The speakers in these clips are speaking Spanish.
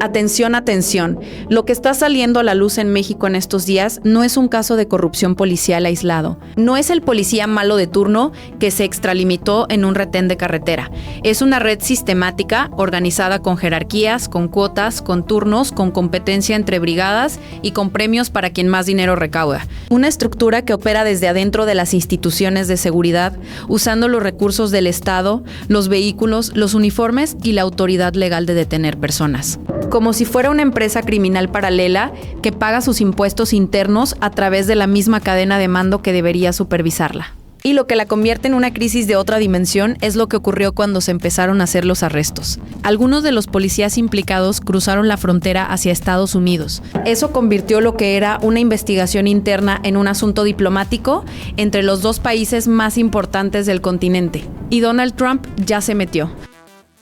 Atención, atención. Lo que está saliendo a la luz en México en estos días no es un caso de corrupción policial aislado. No es el policía malo de turno que se extralimitó en un retén de carretera. Es una red sistemática, organizada con jerarquías, con cuotas, con turnos, con competencia entre brigadas y con premios para quien más dinero recauda. Una estructura que opera desde adentro de las instituciones de seguridad, usando los recursos del Estado, los vehículos, los uniformes y la autoridad legal de detener personas. Como si fuera una empresa criminal paralela que paga sus impuestos internos a través de la misma cadena de mando que debería supervisarla. Y lo que la convierte en una crisis de otra dimensión es lo que ocurrió cuando se empezaron a hacer los arrestos. Algunos de los policías implicados cruzaron la frontera hacia Estados Unidos. Eso convirtió lo que era una investigación interna en un asunto diplomático entre los dos países más importantes del continente. Y Donald Trump ya se metió.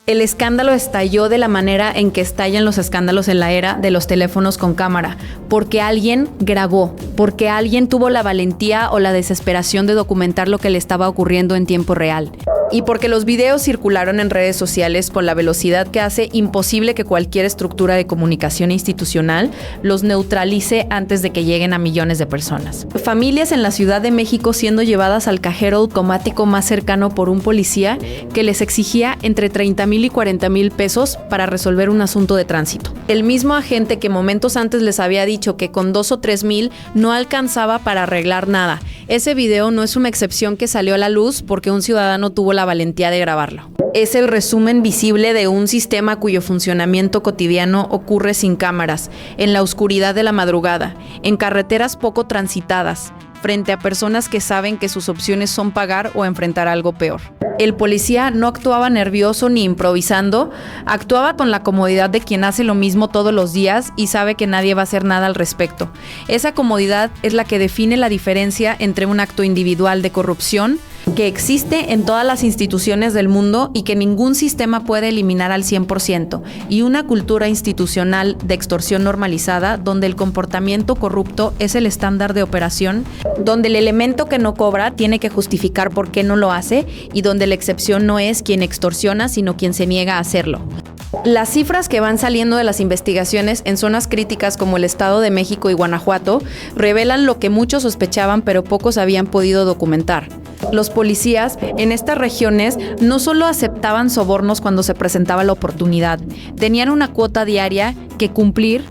El escándalo estalló de la manera en que estallan los escándalos en la era de los teléfonos con cámara, porque alguien grabó, porque alguien tuvo la valentía o la desesperación de documentar lo que le estaba ocurriendo en tiempo real. Y porque los videos circularon en redes sociales con la velocidad que hace imposible que cualquier estructura de comunicación institucional los neutralice antes de que lleguen a millones de personas. Familias en la Ciudad de México siendo llevadas al cajero automático más cercano por un policía que les exigía entre 30,000 y 40,000 pesos para resolver un asunto de tránsito. El mismo agente que momentos antes les había dicho que con 2 o 3,000 no alcanzaba para arreglar nada. Ese video no es una excepción que salió a la luz porque un ciudadano tuvo la valentía de grabarlo. Es el resumen visible de un sistema cuyo funcionamiento cotidiano ocurre sin cámaras, en la oscuridad de la madrugada, en carreteras poco transitadas, frente a personas que saben que sus opciones son pagar o enfrentar algo peor. El policía no actuaba nervioso ni improvisando, actuaba con la comodidad de quien hace lo mismo todos los días y sabe que nadie va a hacer nada al respecto. Esa comodidad es la que define la diferencia entre un acto individual de corrupción que existe en todas las instituciones del mundo y que ningún sistema puede eliminar al 100%, y una cultura institucional de extorsión normalizada donde el comportamiento corrupto es el estándar de operación, donde el elemento que no cobra tiene que justificar por qué no lo hace y donde la excepción no es quien extorsiona, sino quien se niega a hacerlo. Las cifras que van saliendo de las investigaciones en zonas críticas como el Estado de México y Guanajuato revelan lo que muchos sospechaban pero pocos habían podido documentar. Los policías en estas regiones no solo aceptaban sobornos cuando se presentaba la oportunidad, tenían una cuota diaria que cumplir.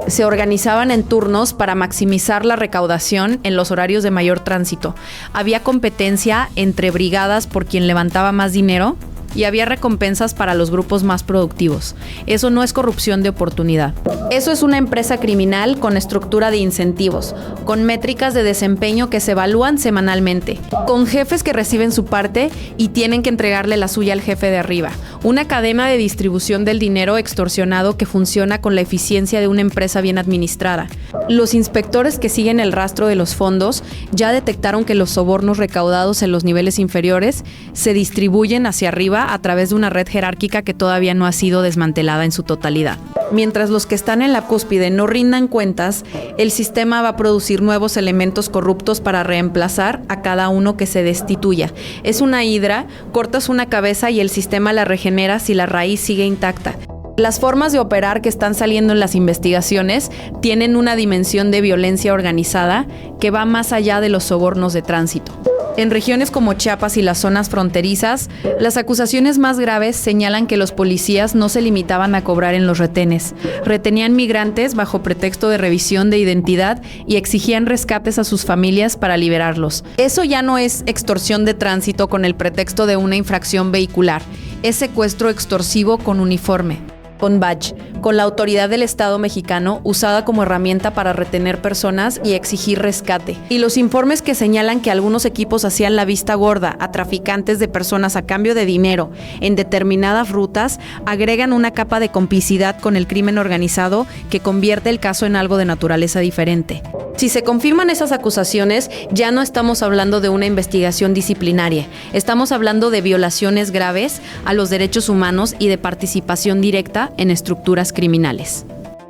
Se organizaban en turnos para maximizar la recaudación en los horarios de mayor tránsito. Había competencia entre brigadas por quien levantaba más dinero y había recompensas para los grupos más productivos. Eso no es corrupción de oportunidad. Eso es una empresa criminal con estructura de incentivos, con métricas de desempeño que se evalúan semanalmente, con jefes que reciben su parte y tienen que entregarle la suya al jefe de arriba. Una cadena de distribución del dinero extorsionado que funciona con la eficiencia de una empresa bien administrada. Los inspectores que siguen el rastro de los fondos ya detectaron que los sobornos recaudados en los niveles inferiores se distribuyen hacia arriba a través de una red jerárquica que todavía no ha sido desmantelada en su totalidad. Mientras los que están en la cúspide no rindan cuentas, el sistema va a producir nuevos elementos corruptos para reemplazar a cada uno que se destituya. Es una hidra, cortas una cabeza y el sistema la regenera si la raíz sigue intacta. Las formas de operar que están saliendo en las investigaciones tienen una dimensión de violencia organizada que va más allá de los sobornos de tránsito. En regiones como Chiapas y las zonas fronterizas, las acusaciones más graves señalan que los policías no se limitaban a cobrar en los retenes. Retenían migrantes bajo pretexto de revisión de identidad y exigían rescates a sus familias para liberarlos. Eso ya no es extorsión de tránsito con el pretexto de una infracción vehicular, es secuestro extorsivo con uniforme, con badge, con la autoridad del Estado mexicano usada como herramienta para retener personas y exigir rescate. Y los informes que señalan que algunos equipos hacían la vista gorda a traficantes de personas a cambio de dinero en determinadas rutas agregan una capa de complicidad con el crimen organizado que convierte el caso en algo de naturaleza diferente. Si se confirman esas acusaciones, ya no estamos hablando de una investigación disciplinaria, estamos hablando de violaciones graves a los derechos humanos y de participación directa en estructuras criminales.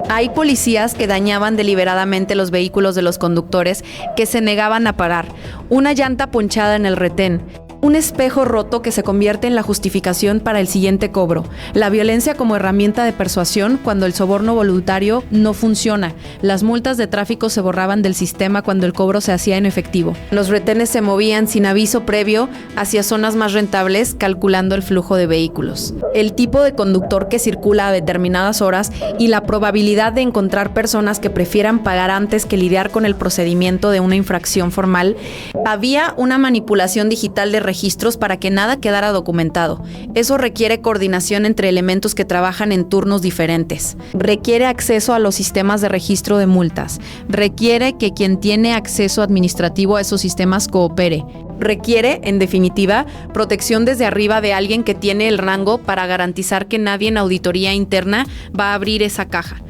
Hay policías que dañaban deliberadamente los vehículos de los conductores que se negaban a parar, una llanta ponchada en el retén, Un espejo roto que se convierte en la justificación para el siguiente cobro. La violencia como herramienta de persuasión cuando el soborno voluntario no funciona. Las multas de tráfico se borraban del sistema cuando el cobro se hacía en efectivo. Los retenes se movían sin aviso previo hacia zonas más rentables, calculando el flujo de vehículos. El tipo de conductor que circula a determinadas horas y la probabilidad de encontrar personas que prefieran pagar antes que lidiar con el procedimiento de una infracción formal. Había una manipulación digital de registros para que nada quedara documentado. Eso requiere coordinación entre elementos que trabajan en turnos diferentes. Requiere acceso a los sistemas de registro de multas. Requiere que quien tiene acceso administrativo a esos sistemas coopere. Requiere, en definitiva, protección desde arriba de alguien que tiene el rango para garantizar que nadie en auditoría interna va a abrir esa caja.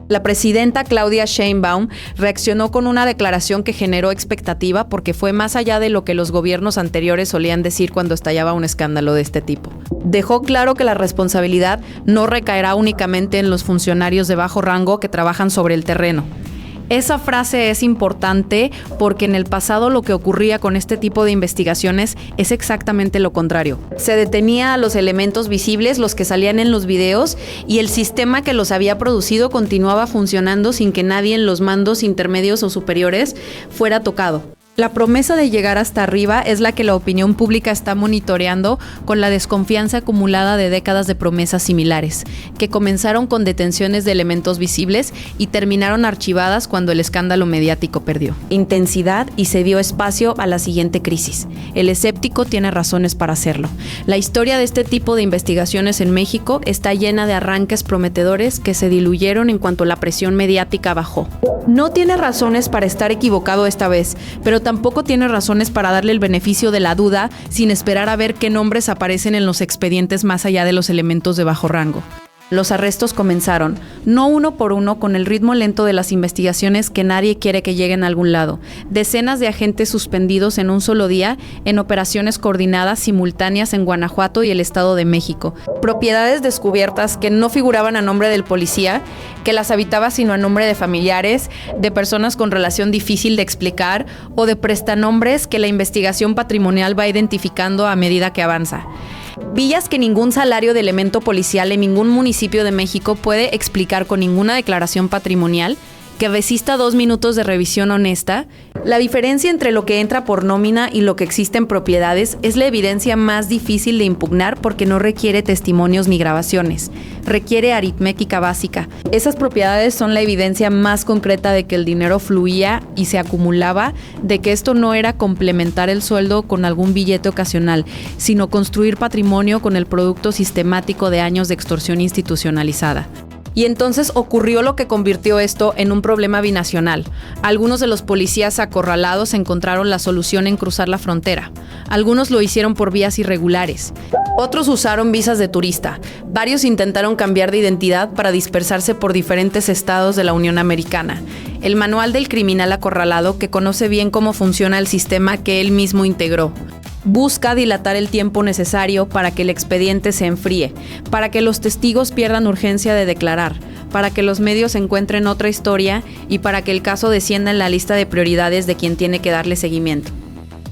La presidenta Claudia Sheinbaum reaccionó con una declaración que generó expectativa porque fue más allá de lo que los gobiernos anteriores solían decir cuando estallaba un escándalo de este tipo. Dejó claro que la responsabilidad no recaerá únicamente en los funcionarios de bajo rango que trabajan sobre el terreno. Esa frase es importante porque en el pasado lo que ocurría con este tipo de investigaciones es exactamente lo contrario. Se detenía a los elementos visibles, los que salían en los videos, y el sistema que los había producido continuaba funcionando sin que nadie en los mandos intermedios o superiores fuera tocado. La promesa de llegar hasta arriba es la que la opinión pública está monitoreando con la desconfianza acumulada de décadas de promesas similares, que comenzaron con detenciones de elementos visibles y terminaron archivadas cuando el escándalo mediático perdió intensidad y se dio espacio a la siguiente crisis. El escéptico tiene razones para hacerlo. La historia de este tipo de investigaciones en México está llena de arranques prometedores que se diluyeron en cuanto la presión mediática bajó. No tiene razones para estar equivocado esta vez, pero tampoco tiene razones para darle el beneficio de la duda sin esperar a ver qué nombres aparecen en los expedientes más allá de los elementos de bajo rango. Los arrestos comenzaron, no uno por uno, con el ritmo lento de las investigaciones que nadie quiere que lleguen a algún lado. Decenas de agentes suspendidos en un solo día en operaciones coordinadas simultáneas en Guanajuato y el Estado de México. Propiedades descubiertas que no figuraban a nombre del policía, que las habitaba sino a nombre de familiares, de personas con relación difícil de explicar o de prestanombres que la investigación patrimonial va identificando a medida que avanza. Villas que ningún salario de elemento policial en ningún municipio de México puede explicar con ninguna declaración patrimonial, que resista 2 minutos de revisión honesta. La diferencia entre lo que entra por nómina y lo que existe en propiedades es la evidencia más difícil de impugnar porque no requiere testimonios ni grabaciones, requiere aritmética básica. Esas propiedades son la evidencia más concreta de que el dinero fluía y se acumulaba, de que esto no era complementar el sueldo con algún billete ocasional, sino construir patrimonio con el producto sistemático de años de extorsión institucionalizada. Y entonces ocurrió lo que convirtió esto en un problema binacional. Algunos de los policías acorralados encontraron la solución en cruzar la frontera. Algunos lo hicieron por vías irregulares. Otros usaron visas de turista. Varios intentaron cambiar de identidad para dispersarse por diferentes estados de la Unión Americana. El manual del criminal acorralado, que conoce bien cómo funciona el sistema que él mismo integró. Busca dilatar el tiempo necesario para que el expediente se enfríe, para que los testigos pierdan urgencia de declarar, para que los medios encuentren otra historia y para que el caso descienda en la lista de prioridades de quien tiene que darle seguimiento.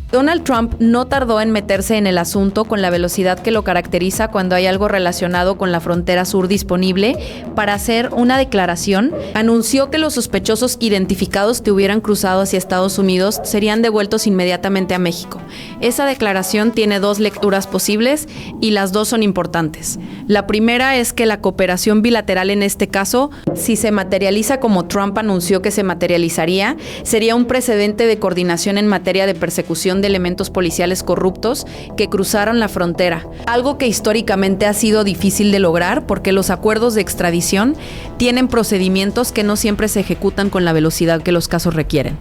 Donald Trump no tardó en meterse en el asunto con la velocidad que lo caracteriza cuando hay algo relacionado con la frontera sur disponible para hacer una declaración. Anunció que los sospechosos identificados que hubieran cruzado hacia Estados Unidos serían devueltos inmediatamente a México. Esa declaración tiene 2 lecturas posibles y las 2 son importantes. La primera es que la cooperación bilateral en este caso, si se materializa como Trump anunció que se materializaría, sería un precedente de coordinación en materia de persecución de elementos policiales corruptos que cruzaron la frontera, algo que históricamente ha sido difícil de lograr porque los acuerdos de extradición tienen procedimientos que no siempre se ejecutan con la velocidad que los casos requieren.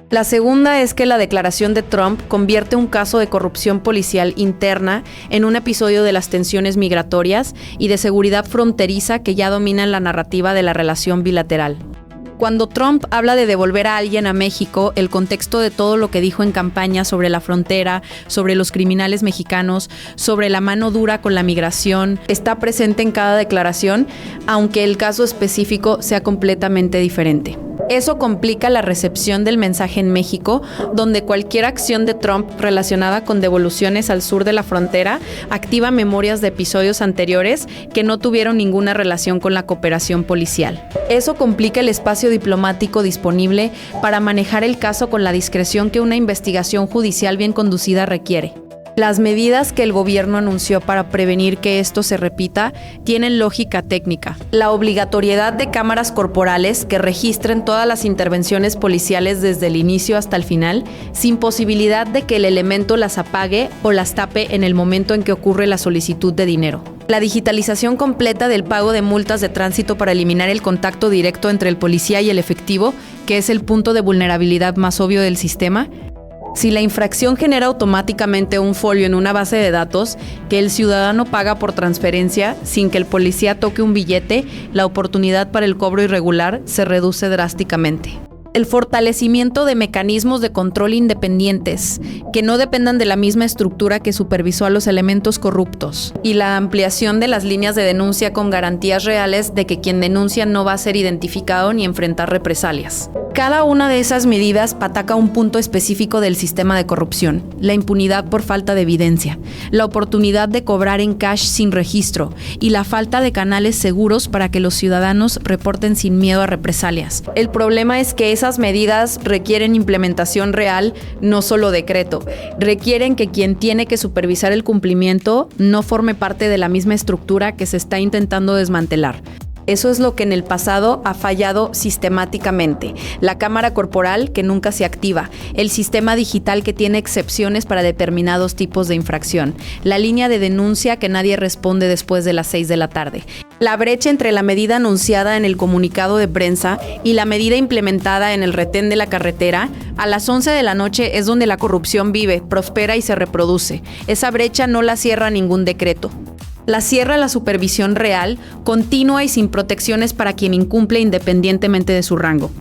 La segunda es que la declaración de Trump convierte un caso de corrupción policial interna en un episodio de las tensiones migratorias y de seguridad fronteriza que ya dominan la narrativa de la relación bilateral. Cuando Trump habla de devolver a alguien a México, el contexto de todo lo que dijo en campaña sobre la frontera, sobre los criminales mexicanos, sobre la mano dura con la migración, está presente en cada declaración, aunque el caso específico sea completamente diferente. Eso complica la recepción del mensaje en México, donde cualquier acción de Trump relacionada con devoluciones al sur de la frontera activa memorias de episodios anteriores que no tuvieron ninguna relación con la cooperación policial. Eso complica el espacio diplomático disponible para manejar el caso con la discreción que una investigación judicial bien conducida requiere. Las medidas que el gobierno anunció para prevenir que esto se repita tienen lógica técnica. La obligatoriedad de cámaras corporales que registren todas las intervenciones policiales desde el inicio hasta el final, sin posibilidad de que el elemento las apague o las tape en el momento en que ocurre la solicitud de dinero. La digitalización completa del pago de multas de tránsito para eliminar el contacto directo entre el policía y el efectivo, que es el punto de vulnerabilidad más obvio del sistema. Si la infracción genera automáticamente un folio en una base de datos que el ciudadano paga por transferencia sin que el policía toque un billete, la oportunidad para el cobro irregular se reduce drásticamente. El fortalecimiento de mecanismos de control independientes que no dependan de la misma estructura que supervisó a los elementos corruptos y la ampliación de las líneas de denuncia con garantías reales de que quien denuncia no va a ser identificado ni enfrentar represalias. Cada una de esas medidas ataca un punto específico del sistema de corrupción: la impunidad por falta de evidencia, la oportunidad de cobrar en cash sin registro y la falta de canales seguros para que los ciudadanos reporten sin miedo a represalias. El problema es que esas medidas requieren implementación real, no solo decreto. Requieren que quien tiene que supervisar el cumplimiento no forme parte de la misma estructura que se está intentando desmantelar. Eso es lo que en el pasado ha fallado sistemáticamente. La cámara corporal que nunca se activa, el sistema digital que tiene excepciones para determinados tipos de infracción, la línea de denuncia que nadie responde después de las 6 de la tarde. La brecha entre la medida anunciada en el comunicado de prensa y la medida implementada en el retén de la carretera, a las 11 de la noche es donde la corrupción vive, prospera y se reproduce. Esa brecha no la cierra ningún decreto. La cierra la supervisión real, continua y sin protecciones para quien incumple independientemente de su rango.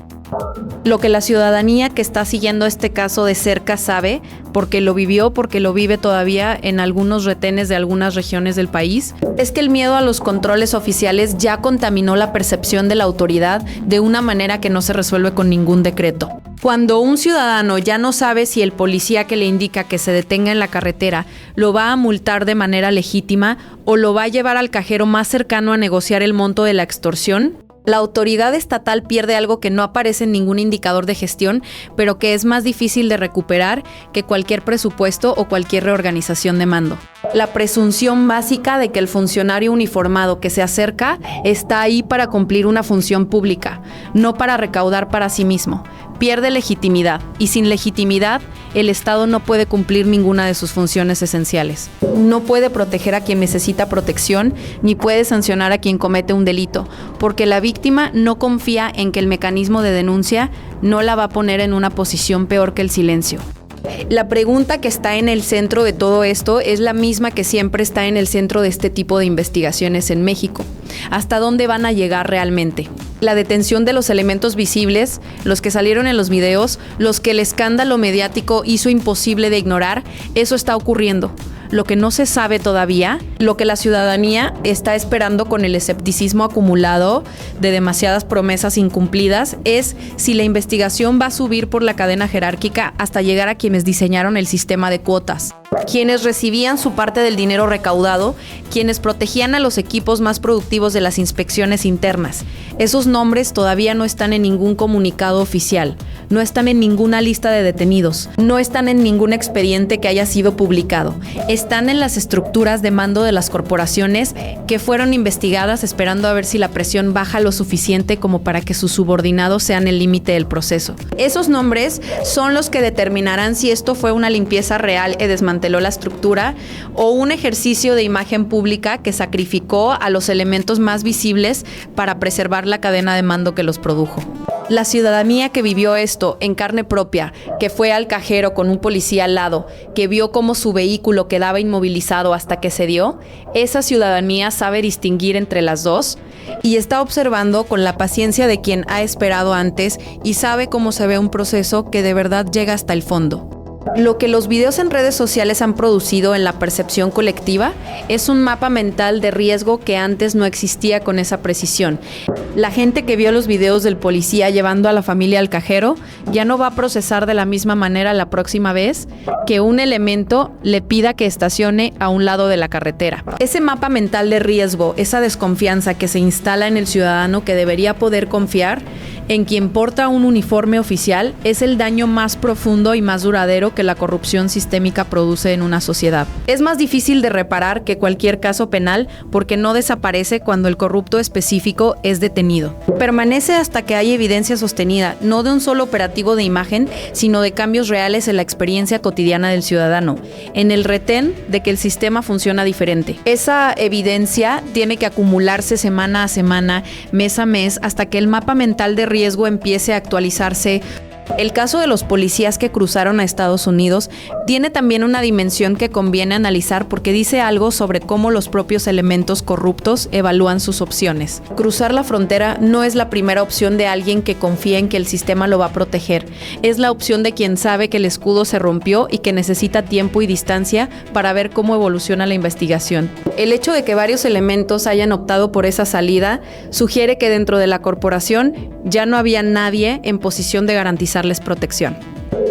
Lo que la ciudadanía que está siguiendo este caso de cerca sabe, porque lo vivió, porque lo vive todavía en algunos retenes de algunas regiones del país, es que el miedo a los controles oficiales ya contaminó la percepción de la autoridad de una manera que no se resuelve con ningún decreto. Cuando un ciudadano ya no sabe si el policía que le indica que se detenga en la carretera lo va a multar de manera legítima o lo va a llevar al cajero más cercano a negociar el monto de la extorsión, la autoridad estatal pierde algo que no aparece en ningún indicador de gestión, pero que es más difícil de recuperar que cualquier presupuesto o cualquier reorganización de mando. La presunción básica de que el funcionario uniformado que se acerca está ahí para cumplir una función pública, no para recaudar para sí mismo. Pierde legitimidad, y sin legitimidad, el Estado no puede cumplir ninguna de sus funciones esenciales. No puede proteger a quien necesita protección, ni puede sancionar a quien comete un delito, porque la víctima no confía en que el mecanismo de denuncia no la va a poner en una posición peor que el silencio. La pregunta que está en el centro de todo esto es la misma que siempre está en el centro de este tipo de investigaciones en México. ¿Hasta dónde van a llegar realmente? La detención de los elementos visibles, los que salieron en los videos, los que el escándalo mediático hizo imposible de ignorar, eso está ocurriendo. Lo que no se sabe todavía, lo que la ciudadanía está esperando con el escepticismo acumulado de demasiadas promesas incumplidas, es si la investigación va a subir por la cadena jerárquica hasta llegar a quienes diseñaron el sistema de cuotas, quienes recibían su parte del dinero recaudado, quienes protegían a los equipos más productivos de las inspecciones internas. Esos nombres todavía no están en ningún comunicado oficial, no están en ninguna lista de detenidos, no están en ningún expediente que haya sido publicado. Están en las estructuras de mando de las corporaciones que fueron investigadas esperando a ver si la presión baja lo suficiente como para que sus subordinados sean el límite del proceso. Esos nombres son los que determinarán si esto fue una limpieza real y desmanteló la estructura o un ejercicio de imagen pública que sacrificó a los elementos más visibles para preservar la cadena de mando que los produjo. La ciudadanía que vivió esto en carne propia, que fue al cajero con un policía al lado, que vio cómo su vehículo quedaba inmovilizado hasta que cedió, esa ciudadanía sabe distinguir entre las dos y está observando con la paciencia de quien ha esperado antes y sabe cómo se ve un proceso que de verdad llega hasta el fondo. Lo que los videos en redes sociales han producido en la percepción colectiva es un mapa mental de riesgo que antes no existía con esa precisión. La gente que vio los videos del policía llevando a la familia al cajero ya no va a procesar de la misma manera la próxima vez que un elemento le pida que estacione a un lado de la carretera. Ese mapa mental de riesgo, esa desconfianza que se instala en el ciudadano que debería poder confiar en quien porta un uniforme oficial, es el daño más profundo y más duradero que la corrupción sistémica produce en una sociedad. Es más difícil de reparar que cualquier caso penal porque no desaparece cuando el corrupto específico es detenido. Permanece hasta que hay evidencia sostenida, no de un solo operativo de imagen, sino de cambios reales en la experiencia cotidiana del ciudadano, en el retén de que el sistema funciona diferente. Esa evidencia tiene que acumularse semana a semana, mes a mes, hasta que el mapa mental de riesgo empiece a actualizarse. El caso de los policías que cruzaron a Estados Unidos tiene también una dimensión que conviene analizar porque dice algo sobre cómo los propios elementos corruptos evalúan sus opciones. Cruzar la frontera no es la primera opción de alguien que confía en que el sistema lo va a proteger. Es la opción de quien sabe que el escudo se rompió y que necesita tiempo y distancia para ver cómo evoluciona la investigación. El hecho de que varios elementos hayan optado por esa salida sugiere que dentro de la corporación ya no había nadie en posición de garantizarles protección.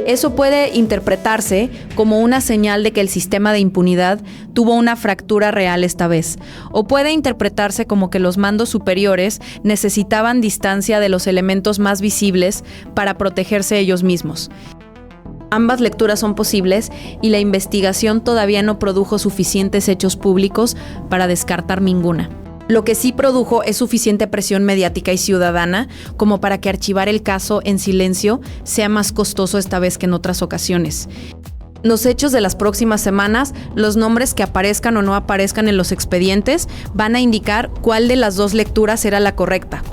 Eso puede interpretarse como una señal de que el sistema de impunidad tuvo una fractura real esta vez, o puede interpretarse como que los mandos superiores necesitaban distancia de los elementos más visibles para protegerse ellos mismos. Ambas lecturas son posibles y la investigación todavía no produjo suficientes hechos públicos para descartar ninguna. Lo que sí produjo es suficiente presión mediática y ciudadana como para que archivar el caso en silencio sea más costoso esta vez que en otras ocasiones. Los hechos de las próximas semanas, los nombres que aparezcan o no aparezcan en los expedientes, van a indicar cuál de las dos lecturas era la correcta.